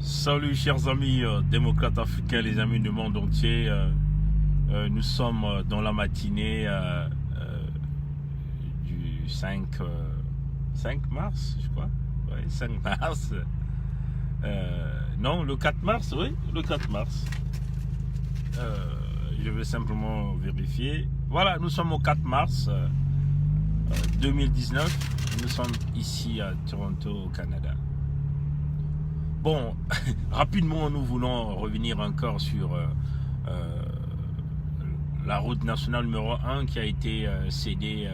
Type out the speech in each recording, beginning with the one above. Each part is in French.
Salut chers amis démocrates africains, les amis du monde entier. Nous sommes dans la matinée du 5 mars, je crois. Oui, 5 mars. Non, le 4 mars, oui, le 4 mars. Je vais simplement vérifier. Voilà, nous sommes au 4 mars 2019. Nous sommes ici à Toronto, au Canada. Bon, rapidement, nous voulons revenir encore sur la route nationale numéro 1 qui a été cédée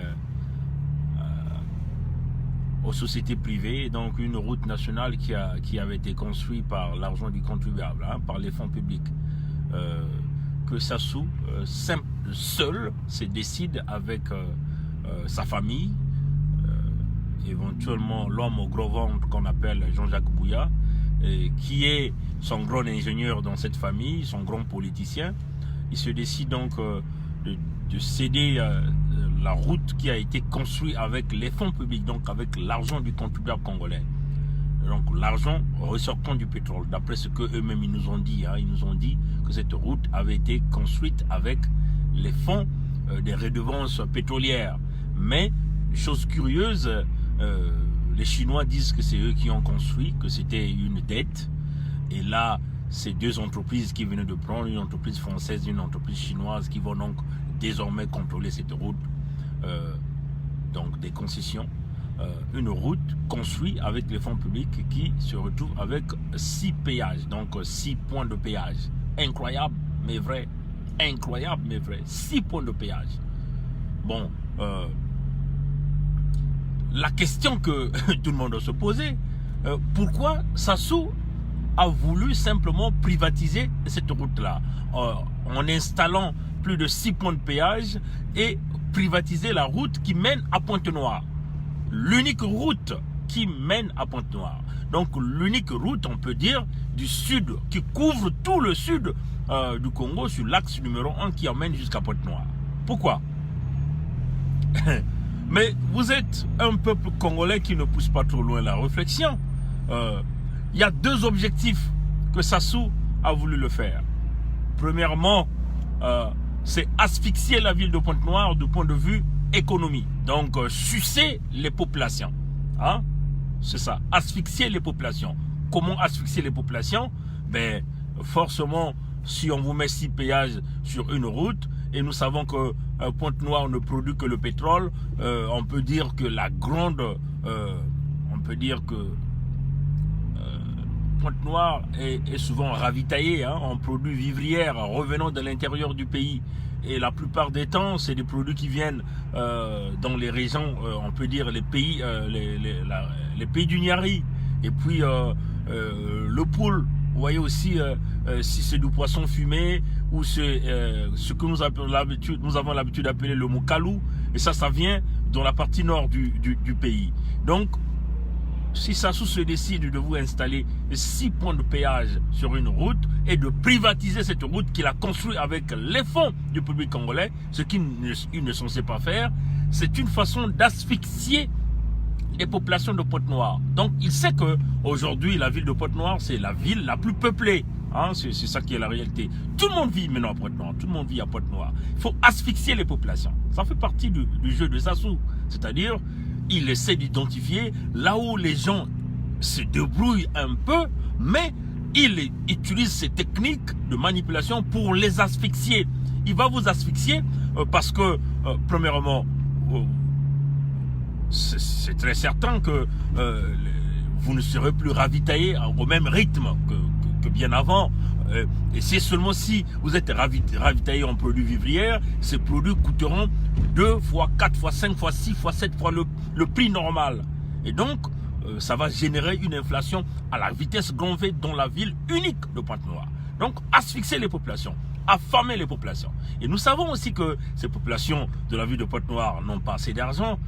aux sociétés privées. Donc une route nationale qui avait été construite par l'argent du contribuable, par les fonds publics. Que Sassou, seul, se décide avec sa famille, éventuellement l'homme au gros ventre qu'on appelle Jean-Jacques Bouya, qui est son grand ingénieur dans cette famille, son grand politicien. Il se décide donc de céder la route qui a été construite avec les fonds publics, donc avec l'argent du contribuable congolais. Donc l'argent ressortant du pétrole, d'après ce qu'eux-mêmes ils nous ont dit. Ils nous ont dit que cette route avait été construite avec les fonds des redevances pétrolières. Mais, chose curieuse, les Chinois disent que c'est eux qui ont construit, que c'était une dette. Et là, c'est deux entreprises qui venaient de prendre, une entreprise française et une entreprise chinoise, qui vont donc désormais contrôler cette route. Donc des concessions. Une route construite avec les fonds publics qui se retrouve avec 6 péages, donc 6 points de péage. Incroyable, mais vrai. Incroyable, mais vrai. 6 points de péage. Bon, la question que tout le monde doit se poser, pourquoi Sassou a voulu simplement privatiser cette route-là en installant plus de 6 points de péage et privatiser la route qui mène à Pointe-Noire. L'unique route qui mène à Pointe-Noire. Donc l'unique route, on peut dire, du sud, qui couvre tout le sud du Congo sur l'axe numéro 1 qui emmène jusqu'à Pointe-Noire. Pourquoi? Mais vous êtes un peuple congolais qui ne pousse pas trop loin la réflexion. Il y a deux objectifs que Sassou a voulu le faire. Premièrement, c'est asphyxier la ville de Pointe-Noire du point de vue économie. Donc, sucer les populations. C'est ça, asphyxier les populations. Comment asphyxier les populations? Ben, forcément, si on vous met 6 péages sur une route, et nous savons que Pointe-Noire ne produit que le pétrole, on peut dire que Pointe-Noire est souvent ravitaillée en produits vivrières revenant de l'intérieur du pays. Et la plupart des temps, c'est des produits qui viennent dans les régions, on peut dire les pays du Niari. Et puis le poule, vous voyez aussi si c'est du poisson fumé ou c'est ce que nous avons l'habitude d'appeler le moukalou. Et ça vient dans la partie nord du pays. Donc, si Sassou se décide de vous installer 6 points de péage sur une route et de privatiser cette route qu'il a construite avec les fonds du public congolais, ce qu'il ne sont censé pas faire, c'est une façon d'asphyxier les populations de Pointe-Noire. Donc il sait qu'aujourd'hui, la ville de Pointe-Noire, c'est la ville la plus peuplée. C'est ça qui est la réalité. Tout le monde vit maintenant à Pointe-Noire. Tout le monde vit à Pointe-Noire. Il faut asphyxier les populations. Ça fait partie du jeu de Sassou. C'est-à-dire, il essaie d'identifier là où les gens se débrouillent un peu, mais il utilise ces techniques de manipulation pour les asphyxier. Il va vous asphyxier parce que, premièrement, c'est très certain que vous ne serez plus ravitaillé au même rythme que bien avant. Et c'est seulement si vous êtes ravitaillé en produits vivrières, ces produits coûteront 2 fois, 4 fois, 5 fois, 6 fois, 7 fois le prix normal. Et donc, ça va générer une inflation à la vitesse grand V dans la ville unique de Pointe-Noire. Donc, asphyxier les populations, affamer les populations. Et nous savons aussi que ces populations de la ville de Pointe-Noire n'ont pas assez d'argent.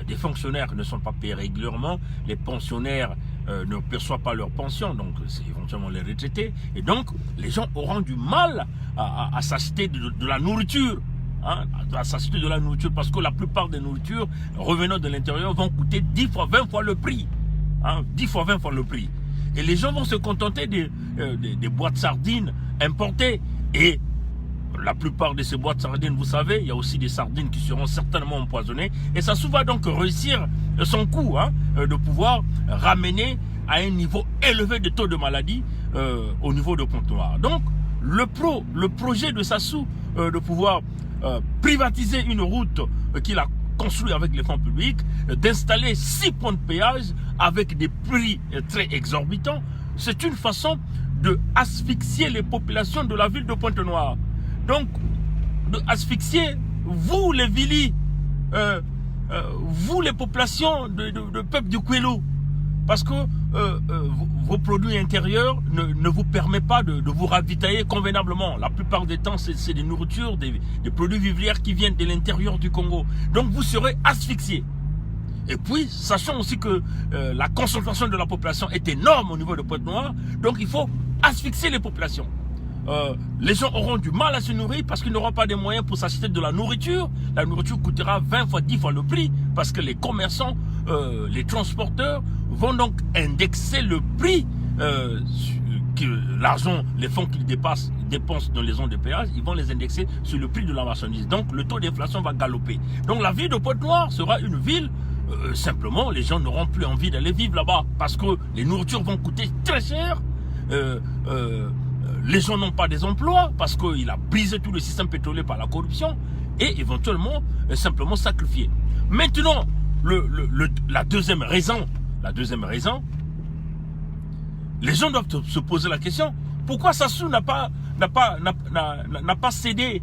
Des fonctionnaires ne sont pas payés régulièrement. Les pensionnaires ne perçoivent pas leur pension, donc c'est éventuellement les retraités. Et donc, les gens auront du mal à s'acheter de la nourriture. À s'acheter de la nourriture, parce que la plupart des nourritures revenant de l'intérieur vont coûter 10 fois, 20 fois le prix. 10 fois, 20 fois le prix. Et les gens vont se contenter des boîtes sardines importées. Et la plupart de ces boîtes sardines, vous savez, il y a aussi des sardines qui seront certainement empoisonnées. Et Sassou va donc réussir son coup, hein, de pouvoir ramener à un niveau élevé de taux de maladie au niveau de Pointe-Noire. Donc, le projet de Sassou de pouvoir privatiser une route qu'il a construite avec les fonds publics, d'installer 6 points de péage avec des prix très exorbitants, c'est une façon de asphyxier les populations de la ville de Pointe-Noire. Donc, de asphyxier vous les Vili, vous les populations de peuple du Kouélou, parce que vos produits intérieurs ne vous permettent pas de vous ravitailler convenablement. La plupart des temps, c'est des nourritures, des produits vivrières qui viennent de l'intérieur du Congo. Donc vous serez asphyxiés. Et puis, sachant aussi que la concentration de la population est énorme au niveau de Pointe-Noire, donc il faut asphyxier les populations. Les gens auront du mal à se nourrir parce qu'ils n'auront pas de moyens pour s'acheter de la nourriture. La nourriture coûtera 20 fois, 10 fois le prix parce que les commerçants, les transporteurs vont donc indexer le prix, l'argent, les fonds qu'ils dépensent dans les zones de péage, ils vont les indexer sur le prix de la marchandise. Donc le taux d'inflation va galoper. Donc la ville de Pointe-Noire sera une ville, simplement les gens n'auront plus envie d'aller vivre là-bas parce que les nourritures vont coûter très cher. Les gens n'ont pas des emplois parce qu'il a brisé tout le système pétrolier par la corruption et éventuellement simplement sacrifié. Maintenant, la deuxième raison, les gens doivent se poser la question, pourquoi Sassou n'a pas cédé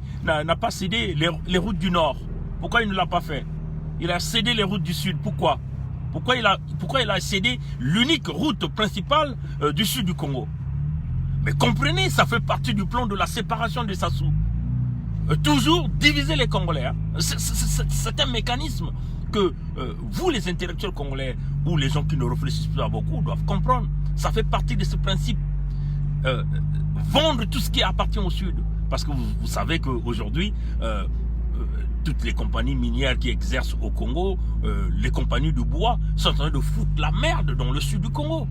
les routes du Nord? Pourquoi il ne l'a pas fait? Il a cédé les routes du Sud. Pourquoi il a cédé l'unique route principale du Sud du Congo? Mais comprenez, ça fait partie du plan de la séparation de Sassou. Toujours diviser les Congolais. Hein. C'est un mécanisme que vous, les intellectuels congolais, ou les gens qui ne réfléchissent pas beaucoup, doivent comprendre. Ça fait partie de ce principe. Vendre tout ce qui appartient au Sud. Parce que vous savez qu'aujourd'hui, toutes les compagnies minières qui exercent au Congo, les compagnies du bois, sont en train de foutre la merde dans le Sud du Congo.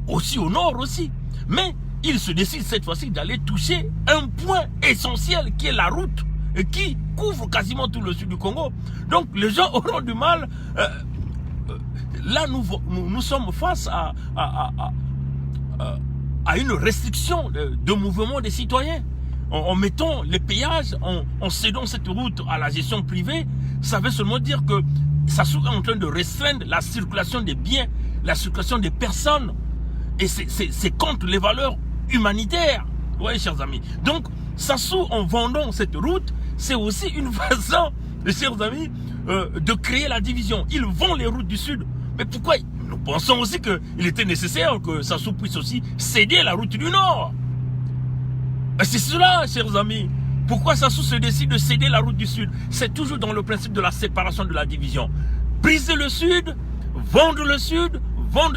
Aussi au Nord aussi. Mais il se décide cette fois-ci d'aller toucher un point essentiel qui est la route et qui couvre quasiment tout le sud du Congo. Donc les gens auront du mal. Là, nous sommes face à une restriction de mouvement des citoyens. En mettant les péages, en cédant cette route à la gestion privée, ça veut seulement dire que ça serait en train de restreindre la circulation des biens, la circulation des personnes. Et c'est contre les valeurs humanitaires. Vous voyez, chers amis. Donc, Sassou, en vendant cette route, c'est aussi une façon, chers amis, de créer la division. Ils vendent les routes du Sud. Mais pourquoi? Nous pensons aussi qu'il était nécessaire que Sassou puisse aussi céder la route du Nord. C'est cela, chers amis. Pourquoi Sassou se décide de céder la route du Sud? C'est toujours dans le principe de la séparation, de la division. Briser le Sud, vendre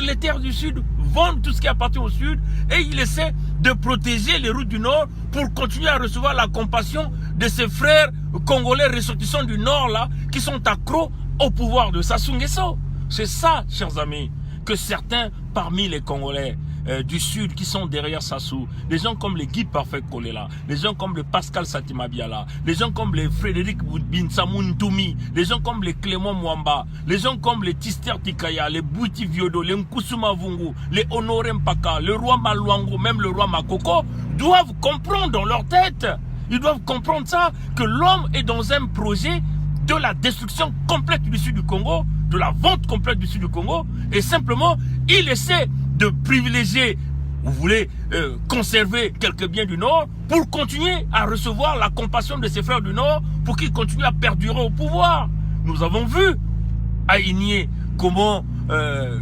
les terres du Sud, vendre tout ce qui appartient au Sud, et il essaie de protéger les routes du Nord pour continuer à recevoir la compassion de ses frères congolais ressortissants du Nord là, qui sont accros au pouvoir de Sassou Nguesso. C'est ça, chers amis, que certains parmi les Congolais du Sud qui sont derrière Sassou, les gens comme les Guy Parfait Kolela, les gens comme le Pascal Satima Biala, les gens comme les Frédéric Binsamoun Toumi, les gens comme les Clément Mwamba, les gens comme les Tister Tikaya, les Bouti Viodo, les Nkusuma Vungu, les Honoré Mpaka, le roi Maluango, même le roi Makoko, doivent comprendre dans leur tête, ils doivent comprendre ça, que l'homme est dans un projet de la destruction complète du Sud du Congo, de la vente complète du Sud du Congo, et simplement, il essaie de privilégier, vous voulez conserver quelques biens du Nord pour continuer à recevoir la compassion de ses frères du Nord pour qu'ils continuent à perdurer au pouvoir. Nous avons vu à Igné comment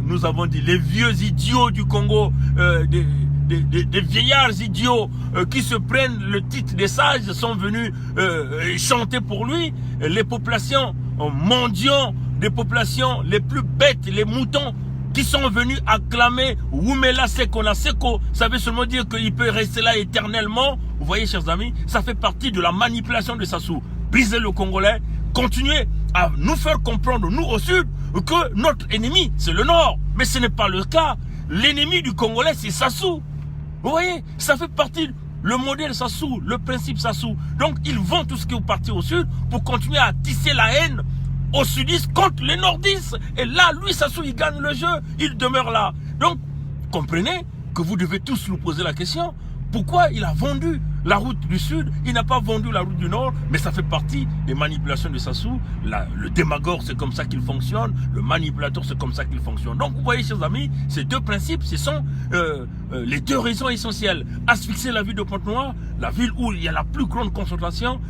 nous avons dit les vieux idiots du Congo, des vieillards idiots qui se prennent le titre des sages sont venus chanter pour lui. Les populations mendiants, des populations les plus bêtes, les moutons, qui sont venus acclamer Wumela Sekona Seko, ça veut seulement dire qu'il peut rester là éternellement. Vous voyez, chers amis, ça fait partie de la manipulation de Sassou. Briser le Congolais, continuer à nous faire comprendre, nous au Sud, que notre ennemi, c'est le Nord. Mais ce n'est pas le cas. l'ennemi du Congolais, c'est Sassou. Vous voyez, ça fait partie, le modèle Sassou, le principe Sassou. Donc, ils vont tout ce qui est parti au sud pour continuer à tisser la haine aux sudistes contre les nordistes. Et là, lui, Sassou, il gagne le jeu, il demeure là. Donc, comprenez que vous devez tous nous poser la question. Pourquoi il a vendu la route du sud, il n'a pas vendu la route du nord, mais ça fait partie des manipulations de Sassou. Le démagogue, c'est comme ça qu'il fonctionne, le manipulateur, c'est comme ça qu'il fonctionne. Donc vous voyez, chers amis, ces deux principes, ce sont les deux raisons essentielles. Asphyxier la ville de Pointe-Noire, la ville où il y a la plus grande concentration,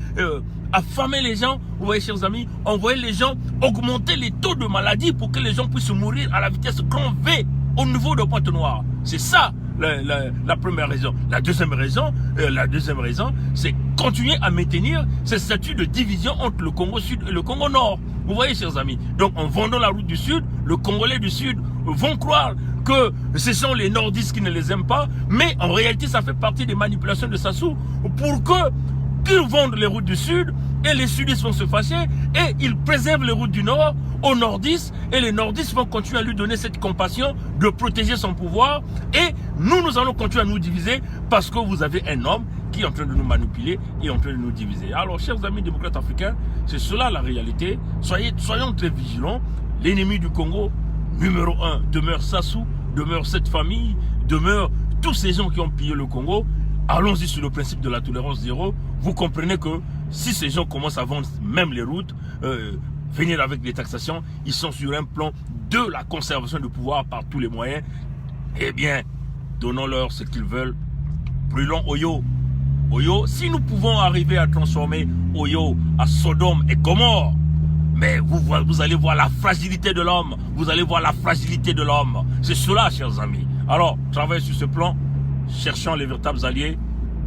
affamer les gens, vous voyez, chers amis, envoyer les gens, augmenter les taux de maladie pour que les gens puissent mourir à la vitesse grand V au niveau de Pointe-Noire. C'est ça la première raison. La deuxième raison, c'est continuer à maintenir ce statut de division entre le Congo Sud et le Congo Nord. Vous voyez, chers amis. Donc, en vendant la route du Sud, le Congolais du Sud vont croire que ce sont les nordistes qui ne les aiment pas, mais en réalité, ça fait partie des manipulations de Sassou pour qu'ils vendent les routes du Sud et les sudistes vont se fâcher et ils préservent les routes du Nord aux nordistes et les nordistes vont continuer à lui donner cette compassion de protéger son pouvoir et nous allons continuer à nous diviser parce que vous avez un homme qui est en train de nous manipuler et en train de nous diviser. Alors, chers amis démocrates africains, c'est cela la réalité. Soyons très vigilants. L'ennemi du Congo, numéro 1, demeure Sassou, demeure cette famille, demeure tous ces gens qui ont pillé le Congo. Allons-y sur le principe de la tolérance zéro. Vous comprenez que si ces gens commencent à vendre même les routes, venir avec des taxations, ils sont sur un plan de la conservation du pouvoir par tous les moyens. Eh bien, donnons-leur ce qu'ils veulent. Brûlons Oyo. Oyo, si nous pouvons arriver à transformer Oyo à Sodome et Gomorrhe, mais vous allez voir la fragilité de l'homme. Vous allez voir la fragilité de l'homme. C'est cela, chers amis. Alors, travaillez sur ce plan. Cherchons les véritables alliés.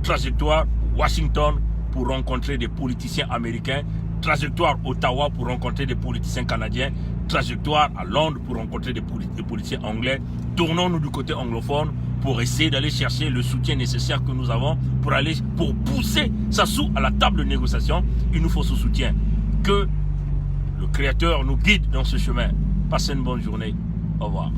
Trajectoire Washington pour rencontrer des politiciens américains. Trajectoire Ottawa pour rencontrer des politiciens canadiens. Trajectoire à Londres pour rencontrer des politiciens anglais. Tournons-nous du côté anglophone pour essayer d'aller chercher le soutien nécessaire que nous avons pour pousser Sassou à la table de négociation. Il nous faut ce soutien. Que le Créateur nous guide dans ce chemin. Passez une bonne journée. Au revoir.